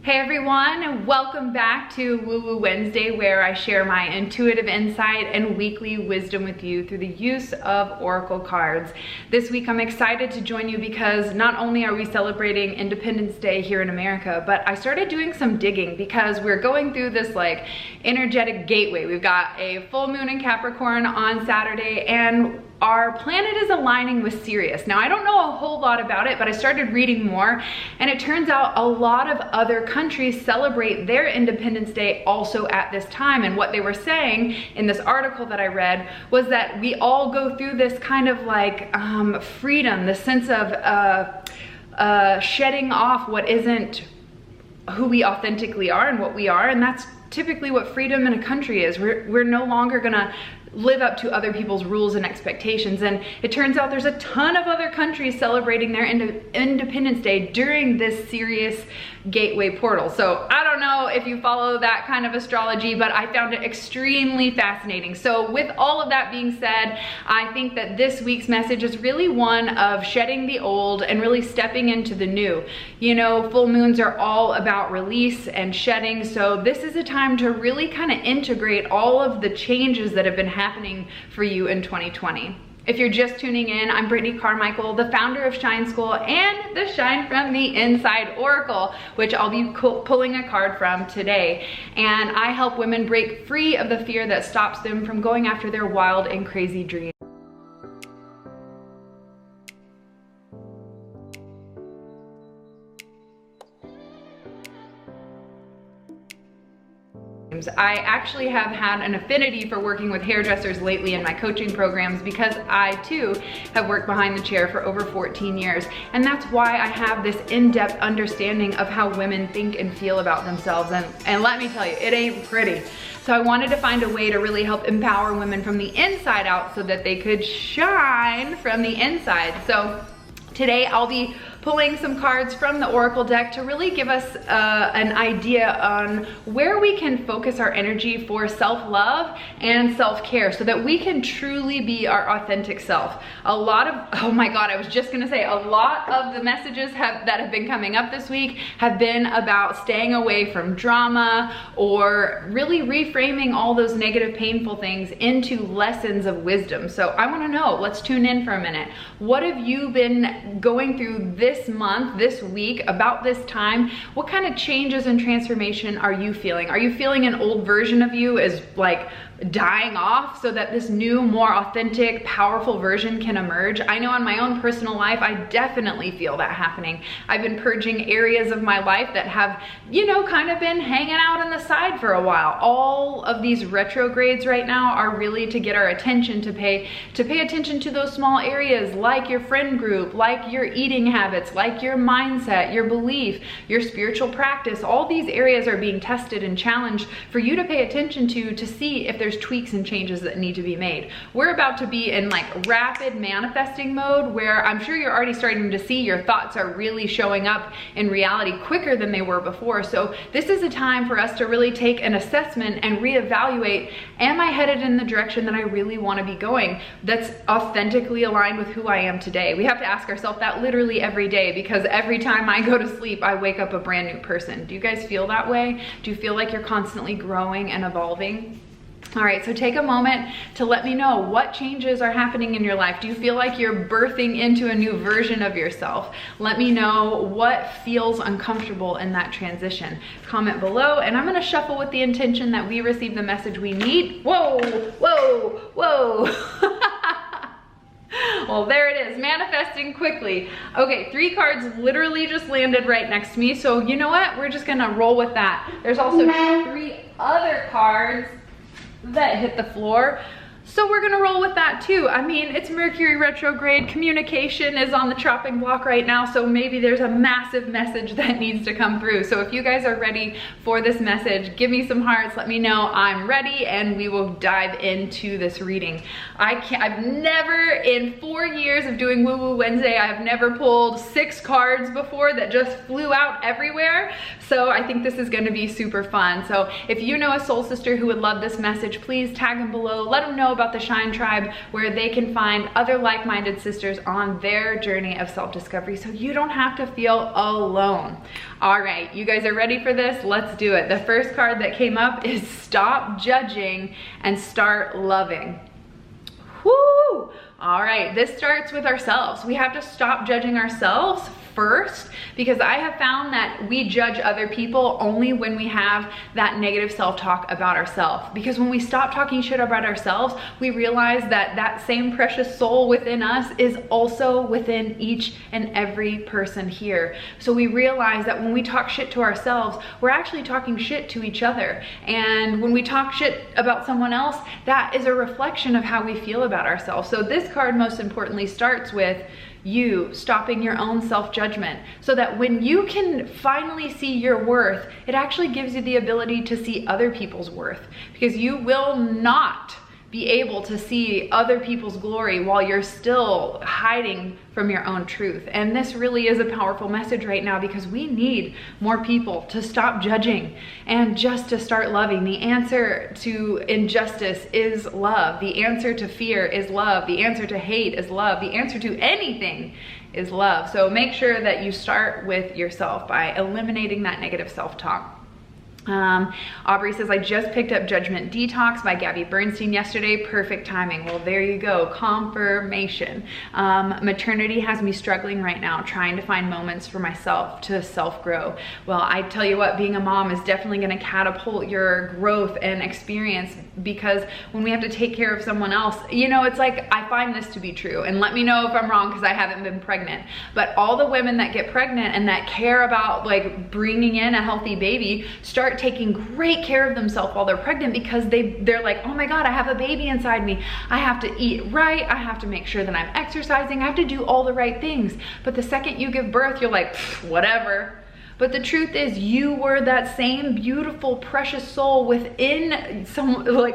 Hey everyone, and welcome back to Woo Woo Wednesday, where I share my intuitive insight and weekly wisdom with you through the use of oracle cards. This week I'm excited to join you because not only are we celebrating Independence Day here in America, but I started doing some digging because we're going through this like energetic gateway. We've got a full moon in Capricorn on Saturday, and our planet is aligning with Sirius. Now, I don't know a whole lot about it, but I started reading more, and it turns out a lot of other countries celebrate their Independence Day also at this time. And what they were saying in this article that I read was that we all go through this kind of like freedom, the sense of shedding off what isn't who we authentically are and what we are, and that's typically what freedom in a country is. We're no longer gonna live up to other people's rules and expectations. And it turns out there's a ton of other countries celebrating their Independence Day during this Sirius gateway portal. So I don't know if you follow that kind of astrology, but I found it extremely fascinating. So with all of that being said, I think that this week's message is really one of shedding the old and really stepping into the new. You know, full moons are all about release and shedding. So this is a time to really kind of integrate all of the changes that have been happening for you in 2020. If you're just tuning in, I'm Brittney Carmichael, the founder of Shine School and the Shine from the Inside Oracle, which I'll be pulling a card from today. And I help women break free of the fear that stops them from going after their wild and crazy dreams. I actually have had an affinity for working with hairdressers lately in my coaching programs because I too have worked behind the chair for over 14 years. And that's why I have this in-depth understanding of how women think and feel about themselves. And let me tell you, it ain't pretty. So I wanted to find a way to really help empower women from the inside out so that they could shine from the inside. So today I'll be pulling some cards from the Oracle deck to really give us an idea on where we can focus our energy for self-love and self-care so that we can truly be our authentic self. A lot of, oh my God, I was just gonna say, a lot of the messages that have been coming up this week have been about staying away from drama or really reframing all those negative, painful things into lessons of wisdom. So I wanna know, let's tune in for a minute. What have you been going through this month, this week, about this time? What kind of changes and transformation are you feeling? Are you feeling an old version of you is like dying off so that this new, more authentic, powerful version can emerge? I know in my own personal life, I definitely feel that happening. I've been purging areas of my life that have, you know, kind of been hanging out on the side for a while. All of these retrogrades right now are really to get our attention, to pay attention to those small areas like your friend group, like your eating habits, like your mindset, your belief, your spiritual practice. All these areas are being tested and challenged for you to pay attention to see if there's tweaks and changes that need to be made. We're about to be in like rapid manifesting mode where I'm sure you're already starting to see your thoughts are really showing up in reality quicker than they were before. So this is a time for us to really take an assessment and reevaluate, am I headed in the direction that I really want to be going, that's authentically aligned with who I am today? We have to ask ourselves that literally every day, because every time I go to sleep, I wake up a brand new person. Do you guys feel that way? Do you feel like you're constantly growing and evolving? All right, so take a moment to let me know what changes are happening in your life. Do you feel like you're birthing into a new version of yourself? Let me know what feels uncomfortable in that transition. Comment below, and I'm gonna shuffle with the intention that we receive the message we need. Whoa, whoa, whoa. Well, there it is, manifesting quickly. Okay, 3 cards literally just landed right next to me, so you know what? We're just gonna roll with that. There's also 3 other cards that hit the floor, so we're gonna roll with that too. I mean, it's Mercury retrograde, communication is on the chopping block right now, so maybe there's a massive message that needs to come through. So if you guys are ready for this message, give me some hearts, let me know I'm ready, and we will dive into this reading. I've never, in 4 years of doing Woo Woo Wednesday, I have never pulled 6 cards before that just flew out everywhere. So I think this is gonna be super fun. So if you know a soul sister who would love this message, please tag them below, let them know about the Shine Tribe, where they can find other like-minded sisters on their journey of self-discovery, so you don't have to feel alone. All right, you guys are ready for this? Let's do it. The first card that came up is Stop Judging and Start Loving. Woo! All right, this starts with ourselves. We have to stop judging ourselves first, because I have found that we judge other people only when we have that negative self-talk about ourselves. Because when we stop talking shit about ourselves, we realize that that same precious soul within us is also within each and every person here. So we realize that when we talk shit to ourselves, we're actually talking shit to each other. And when we talk shit about someone else, that is a reflection of how we feel about ourselves. So this card most importantly starts with you stopping your own self-judgment, so that when you can finally see your worth, it actually gives you the ability to see other people's worth, because you will not be able to see other people's glory while you're still hiding from your own truth. And this really is a powerful message right now, because we need more people to stop judging and just to start loving. The answer to injustice is love. The answer to fear is love. The answer to hate is love. The answer to anything is love. So make sure that you start with yourself by eliminating that negative self-talk. Aubrey says, I just picked up Judgment Detox by Gabby Bernstein yesterday. Perfect timing. Well, there you go. Confirmation. Maternity has me struggling right now, trying to find moments for myself to self-grow. Well, I tell you what, being a mom is definitely going to catapult your growth and experience, because when we have to take care of someone else, you know, it's like, I find this to be true, and let me know if I'm wrong, because I haven't been pregnant, but all the women that get pregnant and that care about like bringing in a healthy baby start taking great care of themselves while they're pregnant, because they're like, oh my God, I have a baby inside me. I have to eat right. I have to make sure that I'm exercising. I have to do all the right things. But the second you give birth, you're like, whatever. But the truth is, you were that same beautiful, precious soul within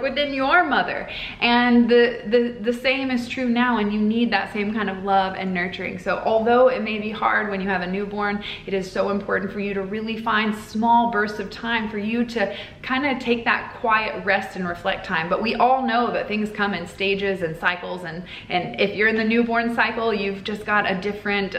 within your mother. And the same is true now, and you need that same kind of love and nurturing. So although it may be hard when you have a newborn, it is so important for you to really find small bursts of time for you to kind of take that quiet rest and reflect time. But we all know that things come in stages and cycles, and if you're in the newborn cycle, you've just got a different,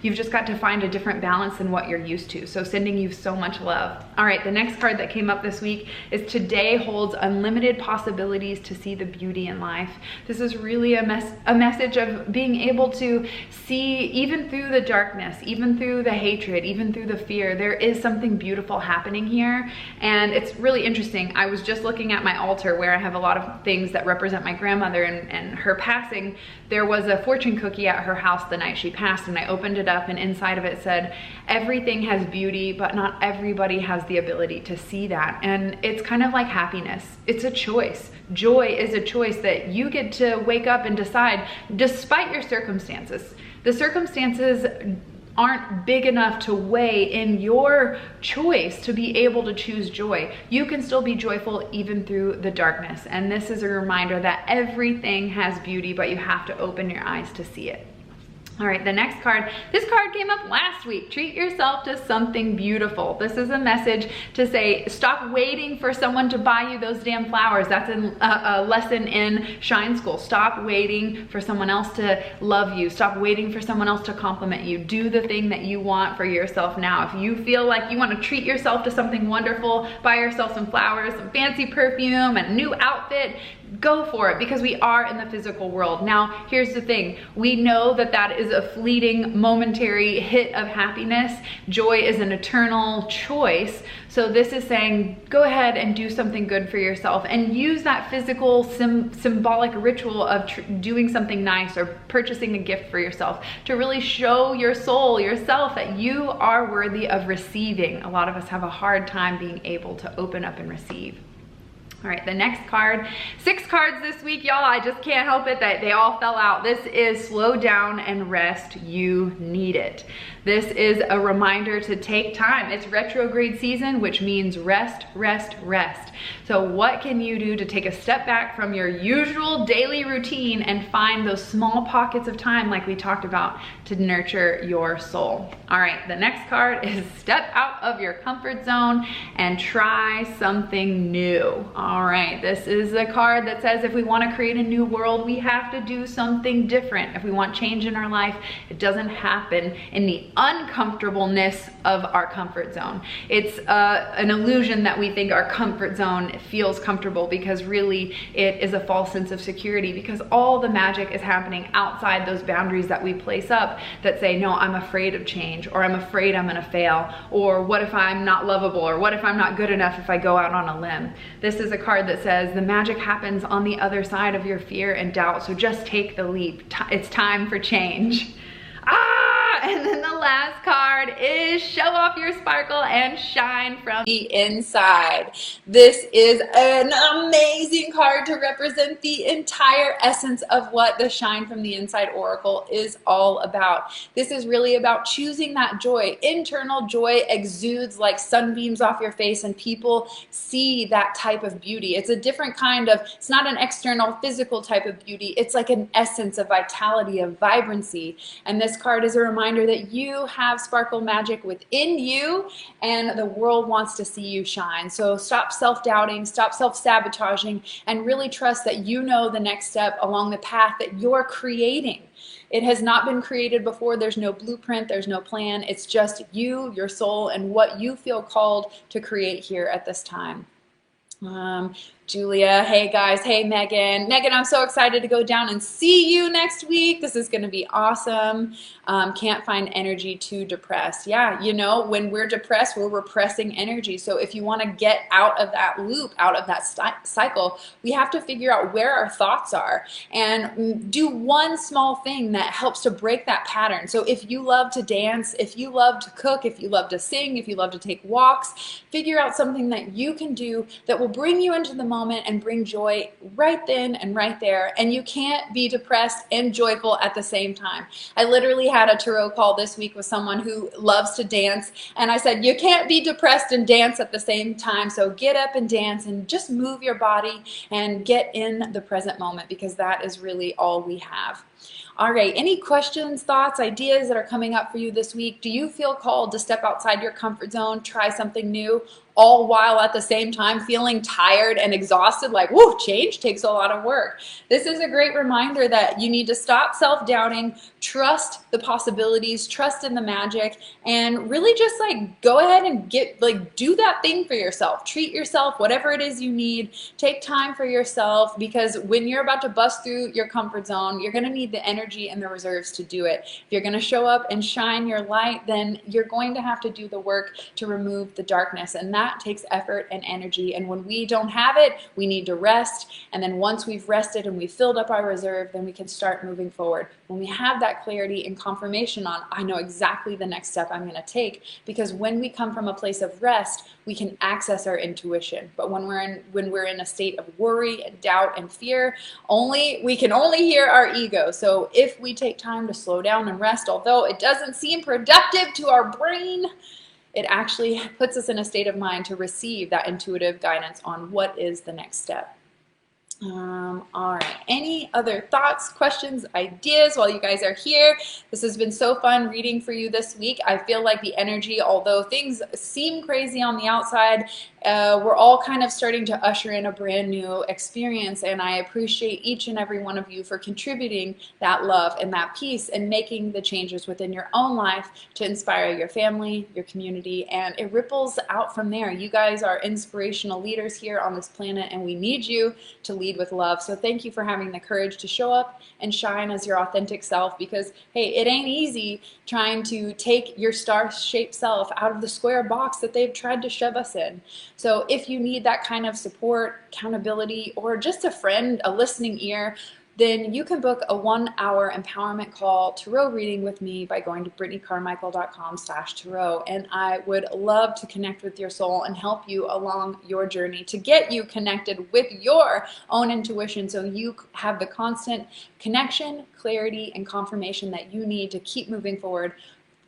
you've just got to find a different balance than what you're used to. So sending you so much love. All right, the next card that came up this week is Today Holds Unlimited Possibilities to See the Beauty in Life. This is really a message of being able to see, even through the darkness, even through the hatred, even through the fear, there is something beautiful happening here. And it's really interesting. I was just looking at my altar, where I have a lot of things that represent my grandmother and her passing. There was a fortune cookie at her house the night she passed, and I opened it up, and inside of it said, everything has beauty, but not everybody has the ability to see that. And it's kind of like happiness. It's a choice. Joy is a choice that you get to wake up and decide, despite your circumstances. The circumstances aren't big enough to weigh in your choice to be able to choose joy. You can still be joyful even through the darkness. And this is a reminder that everything has beauty, but you have to open your eyes to see it. All right, the next card, this card came up last week. Treat yourself to something beautiful. This is a message to say, stop waiting for someone to buy you those damn flowers. That's a lesson in Shine School. Stop waiting for someone else to love you. Stop waiting for someone else to compliment you. Do the thing that you want for yourself now. If you feel like you want to treat yourself to something wonderful, buy yourself some flowers, some fancy perfume, a new outfit, go for it, because we are in the physical world. Now, here's the thing. We know that that is a fleeting, momentary hit of happiness. Joy is an eternal choice. So this is saying, go ahead and do something good for yourself, and use that physical symbolic ritual of doing something nice or purchasing a gift for yourself to really show your soul, yourself, that you are worthy of receiving. A lot of us have a hard time being able to open up and receive. All right, the next card, 6 cards this week, y'all. I just can't help it that they all fell out. This is Slow Down and Rest. You need it. This is a reminder to take time. It's retrograde season, which means rest, rest, rest. So what can you do to take a step back from your usual daily routine and find those small pockets of time, like we talked about, to nurture your soul? All right, the next card is Step Out of Your Comfort Zone and Try Something New. All All right, this is a card that says if we want to create a new world, we have to do something different. If we want change in our life, it doesn't happen in the uncomfortableness of our comfort zone. It's an illusion that we think our comfort zone feels comfortable, because really it is a false sense of security, because all the magic is happening outside those boundaries that we place up that say, no, I'm afraid of change, or I'm afraid I'm gonna fail, or what if I'm not lovable, or what if I'm not good enough if I go out on a limb. This is a card that says the magic happens on the other side of your fear and doubt, so just take the leap. It's time for change. And then the last card is show off your sparkle and shine from the inside. This is an amazing card to represent the entire essence of what the Shine from the Inside Oracle is all about. This is really about choosing that joy. Internal joy exudes like sunbeams off your face, and people see that type of beauty. It's a different kind of, it's not an external physical type of beauty. It's like an essence of vitality, of vibrancy. And this card is a reminder that you have sparkle magic within you, and the world wants to see you shine. So stop self-doubting, stop self-sabotaging, and really trust that you know the next step along the path that you're creating. It has not been created before. There's no blueprint, there's no plan. It's just you, your soul, and what you feel called to create here at this time. Julia, hey guys, hey Megan. Megan, I'm so excited to go down and see you next week. This is gonna be awesome. Can't find energy to depress. Yeah, you know, when we're depressed, we're repressing energy. So if you wanna get out of that loop, out of that cycle, we have to figure out where our thoughts are and do one small thing that helps to break that pattern. So if you love to dance, if you love to cook, if you love to sing, if you love to take walks, figure out something that you can do that will bring you into the moment and bring joy right then and right there. And you can't be depressed and joyful at the same time. I literally had a tarot call this week with someone who loves to dance, and I said, you can't be depressed and dance at the same time. So get up and dance and just move your body and get in the present moment, because that is really all we have. All right, any questions, thoughts, ideas that are coming up for you this week? Do you feel called to step outside your comfort zone, try something new, all while at the same time feeling tired and exhausted, like, whoa, change takes a lot of work? This is a great reminder that you need to stop self-doubting, trust the possibilities, trust in the magic, and really just like go ahead and do that thing for yourself. Treat yourself, whatever it is you need. Take time for yourself, because when you're about to bust through your comfort zone, you're gonna need the energy and the reserves to do it. If you're gonna show up and shine your light, then you're going to have to do the work to remove the darkness, and that takes effort and energy. And when we don't have it, we need to rest. And then once we've rested and we've filled up our reserve, then we can start moving forward. When we have that clarity and confirmation on, I know exactly the next step I'm going to take, because when we come from a place of rest, we can access our intuition. But when we're in a state of worry and doubt and fear, we can only hear our ego. So if we take time to slow down and rest, although it doesn't seem productive to our brain, it actually puts us in a state of mind to receive that intuitive guidance on what is the next step. All right, any other thoughts, questions, ideas while you guys are here? This has been so fun reading for you this week. I feel like the energy, although things seem crazy on the outside, we're all kind of starting to usher in a brand new experience, and I appreciate each and every one of you for contributing that love and that peace and making the changes within your own life to inspire your family, your community, and it ripples out from there. You guys are inspirational leaders here on this planet, and we need you to lead with love. So thank you for having the courage to show up and shine as your authentic self, because hey, it ain't easy trying to take your star-shaped self out of the square box that they've tried to shove us in. So if you need that kind of support, accountability, or just a friend, a listening ear, then you can book a 1-hour empowerment call tarot reading with me by going to brittneycarmichael.com/tarot. And I would love to connect with your soul and help you along your journey to get you connected with your own intuition, so you have the constant connection, clarity, and confirmation that you need to keep moving forward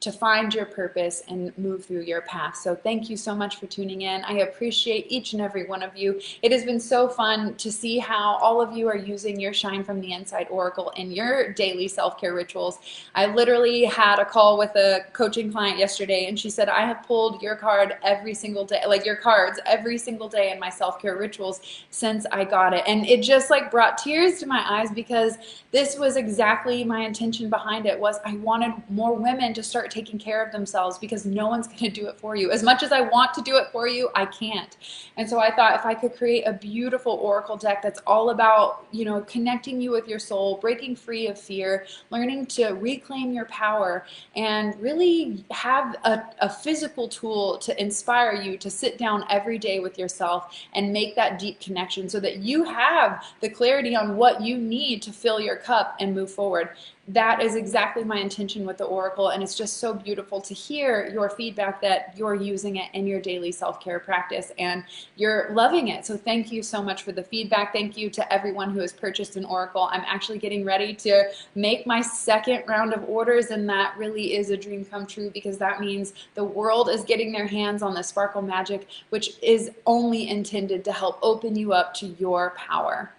to find your purpose and move through your path. So thank you so much for tuning in. I appreciate each and every one of you. It has been so fun to see how all of you are using your Shine from the Inside Oracle in your daily self-care rituals. I literally had a call with a coaching client yesterday, and she said, I have pulled your card every single day, like your cards every single day in my self-care rituals since I got it. And it just like brought tears to my eyes, because this was exactly my intention behind it. Was I wanted more women to start taking care of themselves, because no one's going to do it for you. As much as I want to do it for you, I can't. And so I thought if I could create a beautiful oracle deck that's all about, you know, connecting you with your soul, breaking free of fear, learning to reclaim your power, and really have a physical tool to inspire you to sit down every day with yourself and make that deep connection, so that you have the clarity on what you need to fill your cup and move forward. That is exactly my intention with the Oracle, and it's just so beautiful to hear your feedback that you're using it in your daily self-care practice and you're loving it. So thank you so much for the feedback. Thank you to everyone who has purchased an Oracle. I'm actually getting ready to make my second round of orders, and that really is a dream come true, because that means the world is getting their hands on the Sparkle Magic, which is only intended to help open you up to your power.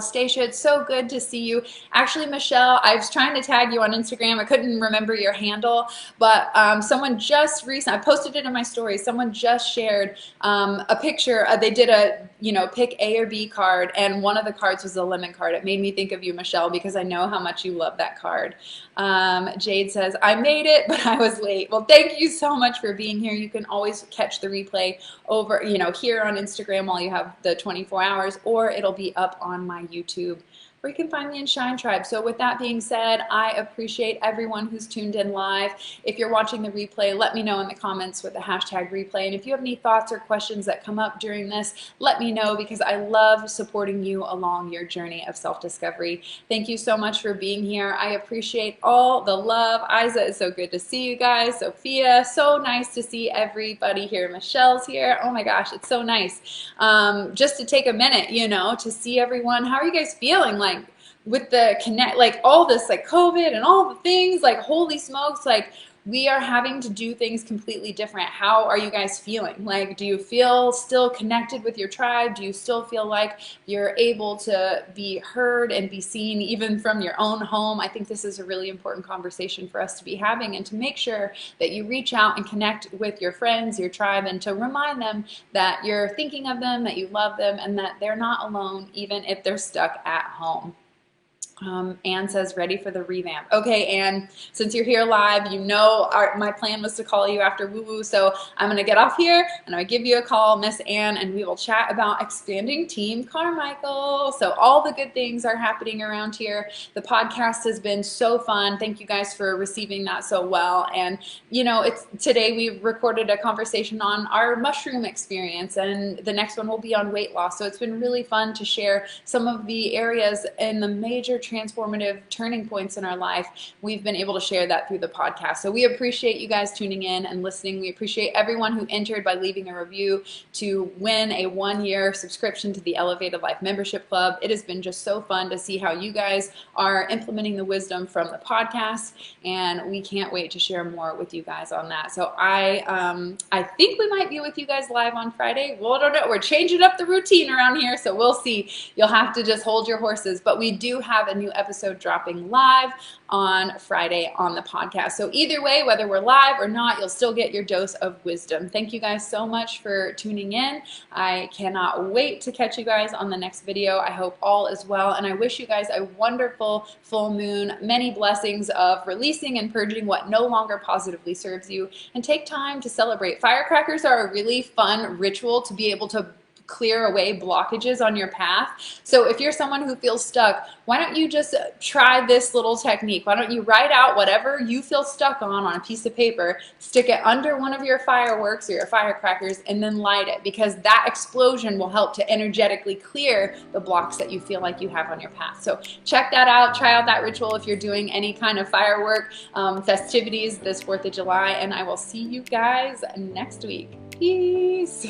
Stacia, it's so good to see you. Actually, Michelle, I was trying to tag you on Instagram. I couldn't remember your handle, but someone just recently, I posted it in my story. Someone just shared a picture. They did a, you know, pick A or B card, and one of the cards was a lemon card. It made me think of you, Michelle, because I know how much you love that card. Jade says, I made it, but I was late. Well, thank you so much for being here. You can always catch the replay over, you know, here on Instagram while you have the 24 hours, or it'll be up on my YouTube, or you can find me in Shine Tribe. So with that being said, I appreciate everyone who's tuned in live. If you're watching the replay, let me know in the comments with the hashtag replay. And if you have any thoughts or questions that come up during this, let me know, because I love supporting you along your journey of self-discovery. Thank you so much for being here. I appreciate all the love. Isa, it's so good to see you guys. Sophia, so nice to see everybody here. Michelle's here. Oh my gosh, it's so nice. Just to take a minute, you know, to see everyone. How are you guys feeling? Like, with the connect, like all this, like COVID and all the things, like holy smokes, like we are having to do things completely different. How are you guys feeling? Like, do you feel still connected with your tribe? Do you still feel like you're able to be heard and be seen even from your own home? I think this is a really important conversation for us to be having, and to make sure that you reach out and connect with your friends, your tribe, and to remind them that you're thinking of them, that you love them, and that they're not alone, even if they're stuck at home. Anne says, ready for the revamp. Okay, Anne, since you're here live, you know my plan was to call you after Woo Woo, so I'm going to get off here and I'm going to give you a call, Miss Anne, and we will chat about expanding Team Carmichael. So all the good things are happening around here. The podcast has been so fun. Thank you guys for receiving that so well. And, you know, today we recorded a conversation on our mushroom experience, and the next one will be on weight loss. So it's been really fun to share some of the areas and the major transformative turning points in our life. We've been able to share that through the podcast. So we appreciate you guys tuning in and listening. We appreciate everyone who entered by leaving a review to win a 1-year subscription to the Elevated Life Membership Club. It has been just so fun to see how you guys are implementing the wisdom from the podcast, and we can't wait to share more with you guys on that. So I think we might be with you guys live on Friday. Well, I don't know. We're changing up the routine around here, so we'll see. You'll have to just hold your horses, but we do have a new episode dropping live on Friday on the podcast. So either way, whether we're live or not, you'll still get your dose of wisdom. Thank you guys so much for tuning in. I cannot wait to catch you guys on the next video. I hope all is well, and I wish you guys a wonderful full moon, many blessings of releasing and purging what no longer positively serves you, and take time to celebrate. Firecrackers are a really fun ritual to be able to clear away blockages on your path. So if you're someone who feels stuck, why don't you just try this little technique? Why don't you write out whatever you feel stuck on a piece of paper, stick it under one of your fireworks or your firecrackers, and then light it, because that explosion will help to energetically clear the blocks that you feel like you have on your path. So check that out. Try out that ritual if you're doing any kind of firework festivities this 4th of July, and I will see you guys next week. Peace.